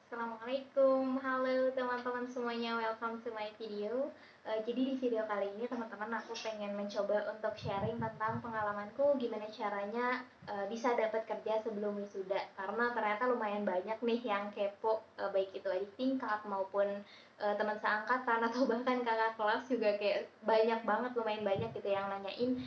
Assalamualaikum, halo teman-teman semuanya, welcome to my video. Jadi di video kali ini teman-teman aku pengen mencoba untuk sharing tentang pengalamanku gimana caranya bisa dapat kerja sebelum wisuda. Karena ternyata lumayan banyak nih yang kepo, baik itu adik tingkat maupun teman seangkatan atau bahkan kakak kelas juga kayak banyak banget, lumayan banyak gitu yang nanyain,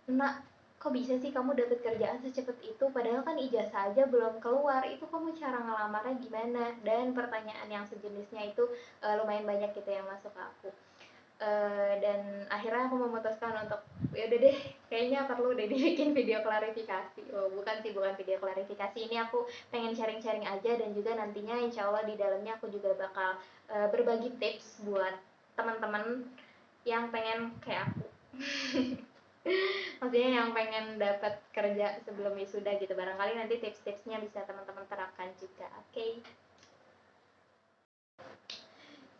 "Nak, kok bisa sih kamu dapat kerjaan secepat itu? Padahal kan ijazah aja belum keluar. Itu kamu cara ngelamarnya gimana?" Dan pertanyaan yang sejenisnya itu lumayan banyak gitu yang masuk ke aku. Dan akhirnya aku memutuskan untuk ya udah deh, kayaknya perlu deh dibikin video klarifikasi. Oh, bukan video klarifikasi. Ini aku pengen sharing-sharing aja, dan juga nantinya insya Allah di dalamnya aku juga bakal berbagi tips buat teman-teman yang pengen kayak aku. Maksudnya yang pengen dapat kerja sebelum wisuda gitu, barangkali nanti tips-tipsnya bisa teman-teman terapkan juga. Oke.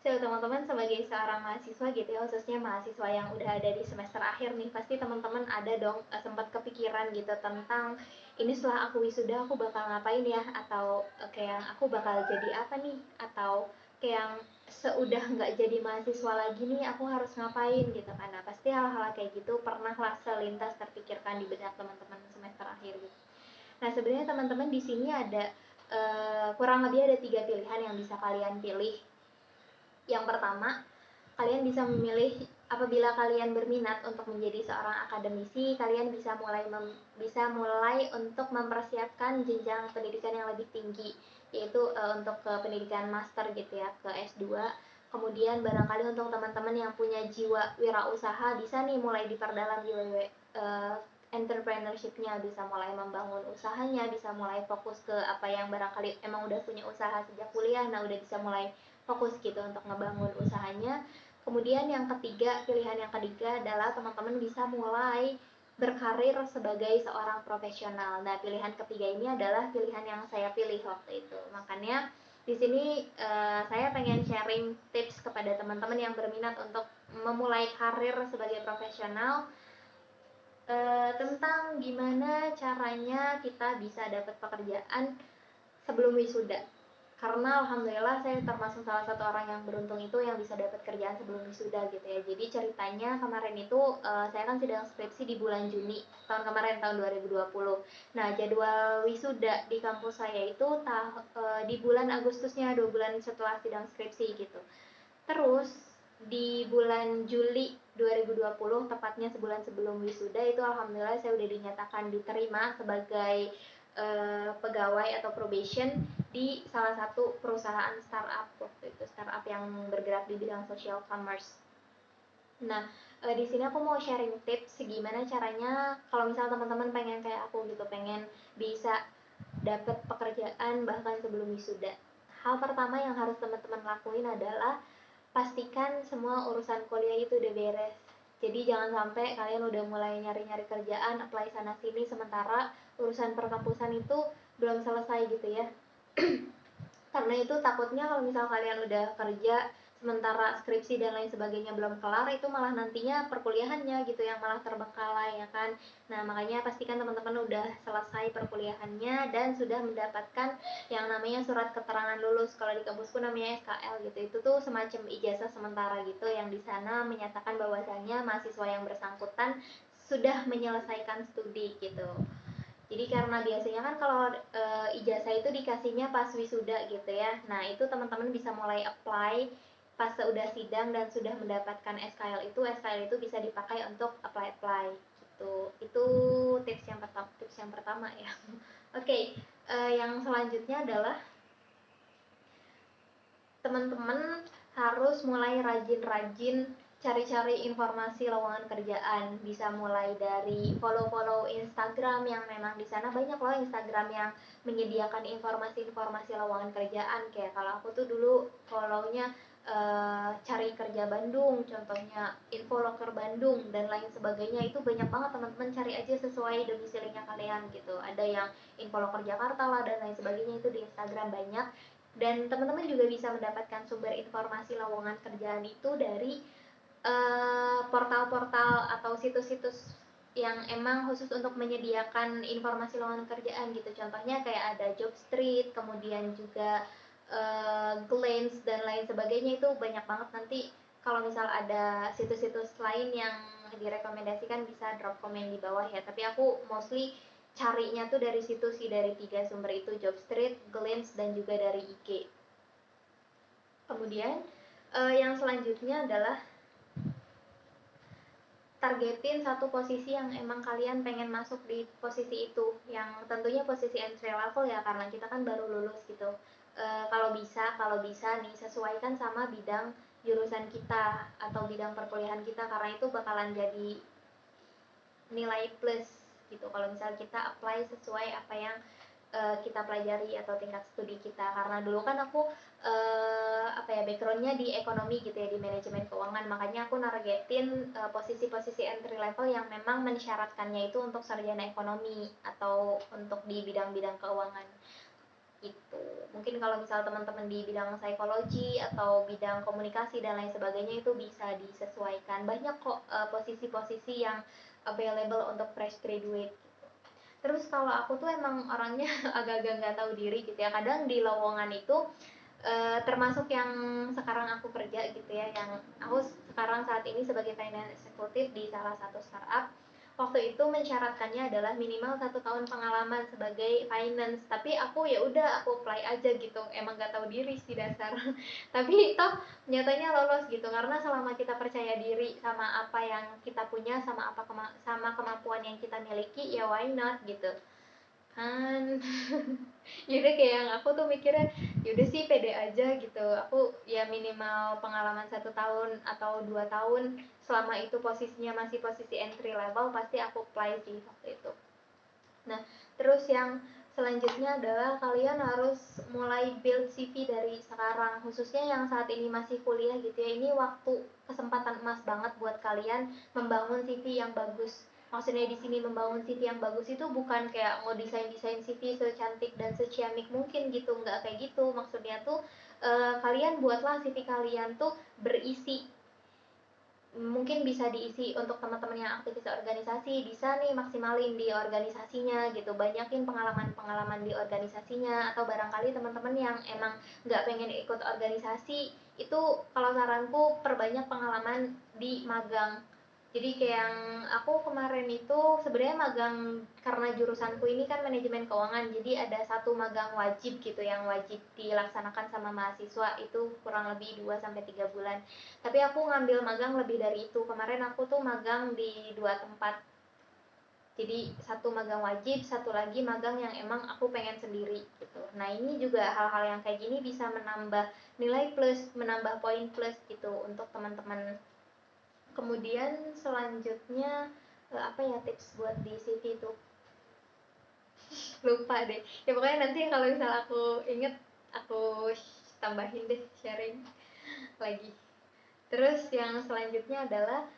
So, teman-teman sebagai seorang mahasiswa gitu ya, khususnya mahasiswa yang udah ada di semester akhir nih, pasti teman-teman ada dong sempat kepikiran gitu tentang ini setelah aku wisuda aku bakal ngapain ya, atau kayak aku bakal jadi apa nih, atau kayak yang seudah nggak jadi mahasiswa lagi nih aku harus ngapain gitu kan. Nah, pasti hal-hal kayak gitu pernah lah selintas terpikirkan di benak teman-teman semester akhir gitu. Nah, sebenarnya teman-teman di sini ada kurang lebih ada 3 pilihan yang bisa kalian pilih. Yang pertama, kalian bisa memilih, apabila kalian berminat untuk menjadi seorang akademisi, kalian bisa mulai untuk mempersiapkan jenjang pendidikan yang lebih tinggi, yaitu untuk ke pendidikan master gitu ya, ke S2. Kemudian barangkali untuk teman-teman yang punya jiwa wirausaha, bisa nih mulai diperdalam jiwa entrepreneurship-nya, bisa mulai membangun usahanya, bisa mulai fokus ke apa yang barangkali emang udah punya usaha sejak kuliah, nah udah bisa mulai fokus gitu untuk ngebangun usahanya. Kemudian pilihan yang ketiga adalah teman-teman bisa mulai berkarir sebagai seorang profesional. Nah, pilihan ketiga ini adalah pilihan yang saya pilih waktu itu. Makanya di sini saya pengen sharing tips kepada teman-teman yang berminat untuk memulai karir sebagai profesional, tentang gimana caranya kita bisa dapat pekerjaan sebelum wisuda. Karena alhamdulillah saya termasuk salah satu orang yang beruntung itu yang bisa dapat kerjaan sebelum wisuda gitu ya. Jadi ceritanya kemarin itu saya kan sidang skripsi di bulan Juni tahun kemarin, tahun 2020. Nah, jadwal wisuda di kampus saya itu di bulan Agustusnya, 2 bulan setelah sidang skripsi gitu. Terus di bulan Juli 2020, tepatnya sebulan sebelum wisuda, itu alhamdulillah saya udah dinyatakan diterima sebagai pegawai atau probation di salah satu perusahaan startup waktu itu, startup yang bergerak di bidang social commerce. Nah, di sini aku mau sharing tips gimana caranya kalau misal teman-teman pengen kayak aku gitu, pengen bisa dapat pekerjaan bahkan sebelum wisuda. Hal pertama yang harus teman-teman lakuin adalah pastikan semua urusan kuliah itu udah beres. Jadi jangan sampai kalian udah mulai nyari-nyari kerjaan, apply sana sini, sementara urusan perkampusan itu belum selesai gitu ya. Karena itu takutnya kalau misal kalian udah kerja sementara skripsi dan lain sebagainya belum kelar, itu malah nantinya perkuliahannya gitu yang malah terbengkalai ya kan. Nah, makanya pastikan teman-teman udah selesai perkuliahannya dan sudah mendapatkan yang namanya surat keterangan lulus. Kalau di kampusku namanya SKL gitu. Itu tuh semacam ijazah sementara gitu yang di sana menyatakan bahwasannya mahasiswa yang bersangkutan sudah menyelesaikan studi gitu. Jadi karena biasanya kan kalau ijazah itu dikasihnya pas wisuda gitu ya. Nah, itu teman-teman bisa mulai apply pas sudah sidang dan sudah mendapatkan SKL itu. SKL itu bisa dipakai untuk apply gitu. Itu tips yang pertama ya. Oke, yang selanjutnya adalah teman-teman harus mulai rajin-rajin cari-cari informasi lowongan kerjaan. Bisa mulai dari follow-follow Instagram yang memang di sana banyak loh Instagram yang menyediakan informasi-informasi lowongan kerjaan. Kayak kalau aku tuh dulu follow-nya cari kerja Bandung, contohnya info loker Bandung dan lain sebagainya. Itu banyak banget, teman-teman cari aja sesuai domisilinya kalian gitu. Ada yang info loker Jakarta lah dan lain sebagainya, itu di Instagram banyak. Dan teman-teman juga bisa mendapatkan sumber informasi lowongan kerjaan itu dari portal-portal atau situs-situs yang emang khusus untuk menyediakan informasi lowongan kerjaan gitu. Contohnya kayak ada Jobstreet, kemudian juga glance dan lain sebagainya itu banyak banget. Nanti kalau misal ada situs-situs lain yang direkomendasikan bisa drop komen di bawah ya, tapi aku mostly carinya tuh dari situ sih, dari 3 sumber itu, Jobstreet, Glance, dan juga dari IG. Kemudian yang selanjutnya adalah targetin satu posisi yang emang kalian pengen masuk di posisi itu, yang tentunya posisi entry level ya, karena kita kan baru lulus gitu. Kalau bisa nih sesuaikan sama bidang jurusan kita atau bidang perkuliahan kita, karena itu bakalan jadi nilai plus gitu kalau misal kita apply sesuai apa yang kita pelajari atau tingkat studi kita. Karena dulu kan aku backgroundnya di ekonomi gitu ya, di manajemen keuangan, makanya aku nargetin posisi-posisi entry level yang memang mensyaratkannya itu untuk sarjana ekonomi atau untuk di bidang-bidang keuangan gitu. Mungkin kalau misal teman-teman di bidang psikologi atau bidang komunikasi dan lain sebagainya itu bisa disesuaikan, banyak kok posisi-posisi yang available untuk fresh graduate. Terus kalau aku tuh emang orangnya agak-agak nggak tahu diri gitu ya, kadang di lowongan itu termasuk yang sekarang aku kerja gitu ya, yang aku sekarang saat ini sebagai finance executive di salah satu startup. Waktu itu mensyaratkannya adalah minimal 1 tahun pengalaman sebagai finance, tapi aku ya udah aku apply aja gitu, emang nggak tahu diri sih dasar. Tapi toh nyatanya lolos gitu, karena selama kita percaya diri sama apa yang kita punya, sama sama kemampuan yang kita miliki, ya why not gitu kan. Yaudah kayak yang aku tuh mikirnya yaudah sih pede aja gitu, aku ya minimal pengalaman 1 tahun atau 2 tahun, selama itu posisinya masih posisi entry level pasti aku apply sih waktu itu. Nah terus yang selanjutnya adalah kalian harus mulai build CV dari sekarang, khususnya yang saat ini masih kuliah gitu ya, ini waktu kesempatan emas banget buat kalian membangun CV yang bagus. Maksudnya di sini membangun CV yang bagus itu bukan kayak mau desain-desain CV secantik dan seciamik mungkin gitu, nggak kayak gitu. Maksudnya tuh kalian buatlah CV kalian tuh berisi, mungkin bisa diisi untuk teman-teman yang aktivis organisasi, bisa nih maksimalin di organisasinya gitu, banyakin pengalaman-pengalaman di organisasinya. Atau barangkali teman-teman yang emang nggak pengen ikut organisasi itu, kalau saranku perbanyak pengalaman di magang. Jadi kayak yang aku kemarin itu sebenarnya magang, karena jurusanku ini kan manajemen keuangan, jadi ada satu magang wajib gitu yang wajib dilaksanakan sama mahasiswa, itu kurang lebih 2 sampai 3 bulan. Tapi aku ngambil magang lebih dari itu. Kemarin aku tuh magang di 2 tempat. Jadi satu magang wajib, satu lagi magang yang emang aku pengen sendiri gitu. Nah ini juga hal-hal yang kayak gini bisa menambah nilai plus, menambah poin plus gitu untuk teman-teman. Kemudian selanjutnya apa ya tips buat di CV itu? Lupa deh. Ya pokoknya nanti kalau misal aku inget aku tambahin deh, sharing lagi. Terus yang selanjutnya adalah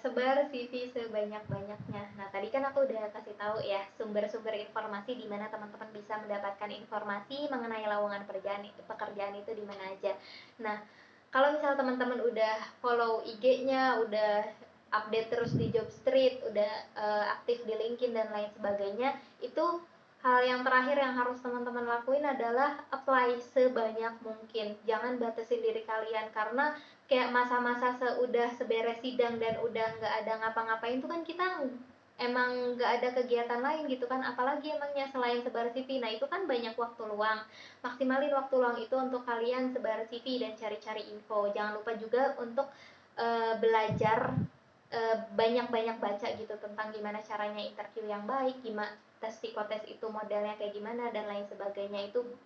sebar CV sebanyak-banyaknya. Nah, tadi kan aku udah kasih tahu ya sumber-sumber informasi di mana teman-teman bisa mendapatkan informasi mengenai lowongan pekerjaan itu di mana aja. Nah, kalau misal teman-teman udah follow IG-nya, udah update terus di Jobstreet, udah aktif di LinkedIn dan lain sebagainya, itu hal yang terakhir yang harus teman-teman lakuin adalah apply sebanyak mungkin. Jangan batasin diri kalian, karena kayak masa-masa udah seberes sidang dan udah nggak ada ngapa-ngapain tuh kan kita emang nggak ada kegiatan lain gitu kan, apalagi emangnya selain sebar CV. Nah itu kan banyak waktu luang, maksimalin waktu luang itu untuk kalian sebar CV dan cari-cari info. Jangan lupa juga untuk belajar, banyak-banyak baca gitu tentang gimana caranya interview yang baik, gimana tes psikotes itu modelnya kayak gimana dan lain sebagainya. Itu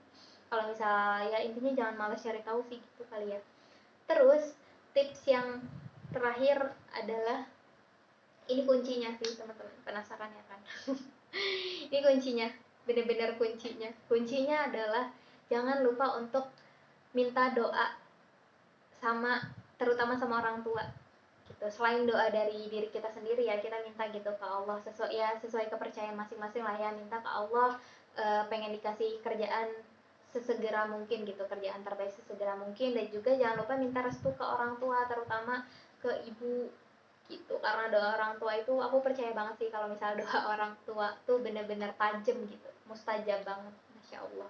kalau misalnya ya intinya jangan malas cari tahu sih gitu kali ya. Terus tips yang terakhir adalah, ini kuncinya sih teman-teman, penasaran ya kan? Ini kuncinya, bener-bener kuncinya. Kuncinya adalah jangan lupa untuk minta doa sama, terutama sama orang tua gitu. Selain doa dari diri kita sendiri ya, kita minta gitu ke Allah, sesuai kepercayaan masing-masing lah ya, minta ke Allah pengen dikasih kerjaan sesegera mungkin gitu, kerjaan terbaik sesegera mungkin. Dan juga jangan lupa minta restu ke orang tua, terutama ke ibu gitu, karena doa orang tua itu aku percaya banget sih kalau misalnya doa orang tua tuh bener-bener tajam gitu, mustajab banget, masya Allah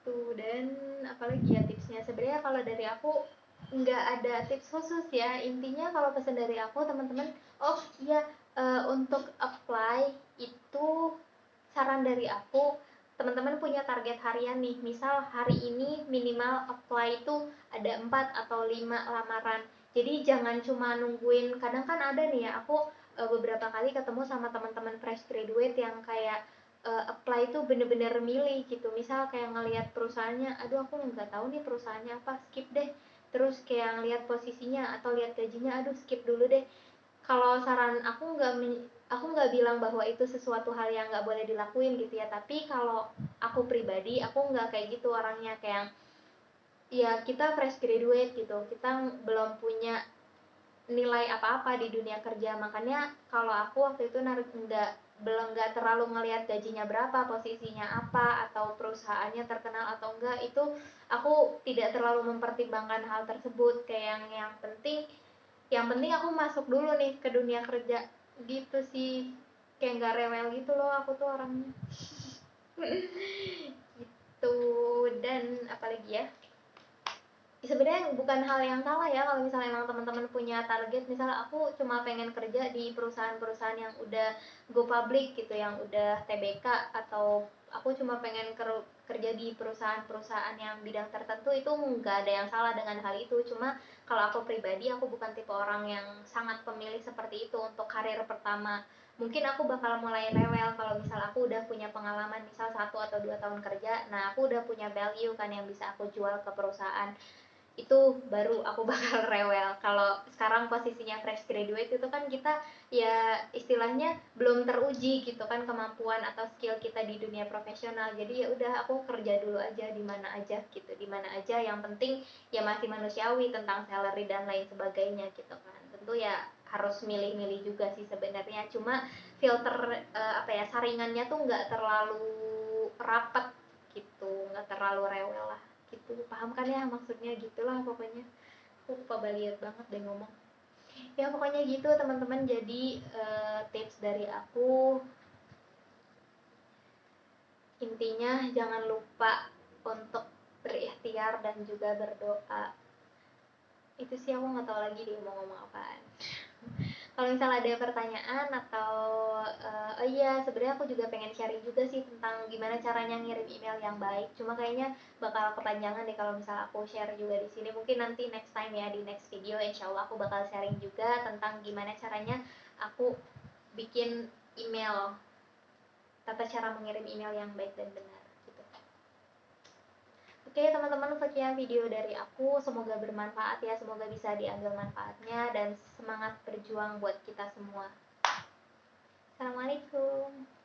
Tuh, dan apalagi ya tipsnya, sebenarnya kalau dari aku nggak ada tips khusus ya, intinya kalau pesan dari aku teman-teman, oh iya, untuk apply itu saran dari aku, teman-teman punya target harian nih, misal hari ini minimal apply itu ada 4 atau 5 lamaran, jadi jangan cuma nungguin, kadang kan ada nih ya, aku beberapa kali ketemu sama teman-teman fresh graduate yang kayak apply itu bener-bener milih gitu, misal kayak ngelihat perusahaannya, aduh aku nggak tahu nih perusahaannya apa, skip deh, terus kayak ngelihat posisinya atau lihat gajinya, aduh skip dulu deh. Kalau saran aku nggak bilang bahwa itu sesuatu hal yang nggak boleh dilakuin gitu ya, tapi kalau aku pribadi aku nggak kayak gitu orangnya, kayak ya kita fresh graduate gitu, kita belum punya nilai apa-apa di dunia kerja, makanya kalau aku waktu itu nggak terlalu ngelihat gajinya berapa, posisinya apa, atau perusahaannya terkenal atau enggak, itu aku tidak terlalu mempertimbangkan hal tersebut, kayak yang penting aku masuk dulu nih ke dunia kerja gitu sih, kayak nggak rewel gitu loh aku tuh orangnya. Gitu. Dan apalagi ya, sebenarnya bukan hal yang salah ya kalau misalnya emang teman-teman punya target, misalnya aku cuma pengen kerja di perusahaan-perusahaan yang udah go public gitu, yang udah TBK, atau aku cuma pengen kerja di perusahaan-perusahaan yang bidang tertentu, itu nggak ada yang salah dengan hal itu. Cuma kalau aku pribadi, aku bukan tipe orang yang sangat pemilih seperti itu untuk karir pertama. Mungkin aku bakal mulai rewel kalau misal aku udah punya pengalaman, misal 1 atau 2 tahun kerja, nah aku udah punya value kan yang bisa aku jual ke perusahaan, itu baru aku bakal rewel. Kalau sekarang posisinya fresh graduate itu kan kita ya istilahnya belum teruji gitu kan kemampuan atau skill kita di dunia profesional, jadi ya udah aku kerja dulu aja di mana aja gitu, di mana aja yang penting ya masih manusiawi tentang salary dan lain sebagainya gitu kan. Tentu ya harus milih-milih juga sih sebenarnya, cuma filter apa ya, saringannya tuh nggak terlalu rapat gitu, nggak terlalu rewel lah gitu, paham kan ya maksudnya, gitulah pokoknya. Aku pabaliot banget deh ngomong. Ya pokoknya gitu teman-teman, jadi tips dari aku intinya jangan lupa untuk berikhtiar dan juga berdoa. Itu sih, aku nggak tahu lagi dia mau ngomong apaan. Kalau misalnya ada pertanyaan atau oh iya, sebenarnya aku juga pengen sharing juga sih tentang gimana caranya ngirim email yang baik. Cuma kayaknya bakal kepanjangan deh kalau misalnya aku share juga di sini. Mungkin nanti next time ya, di next video insya Allah aku bakal sharing juga tentang gimana caranya aku bikin email, tata cara mengirim email yang baik dan benar gitu. Oke teman-teman, sekian video dari aku, semoga bermanfaat ya, semoga bisa diambil manfaatnya, dan semangat berjuang buat kita semua. Assalamualaikum.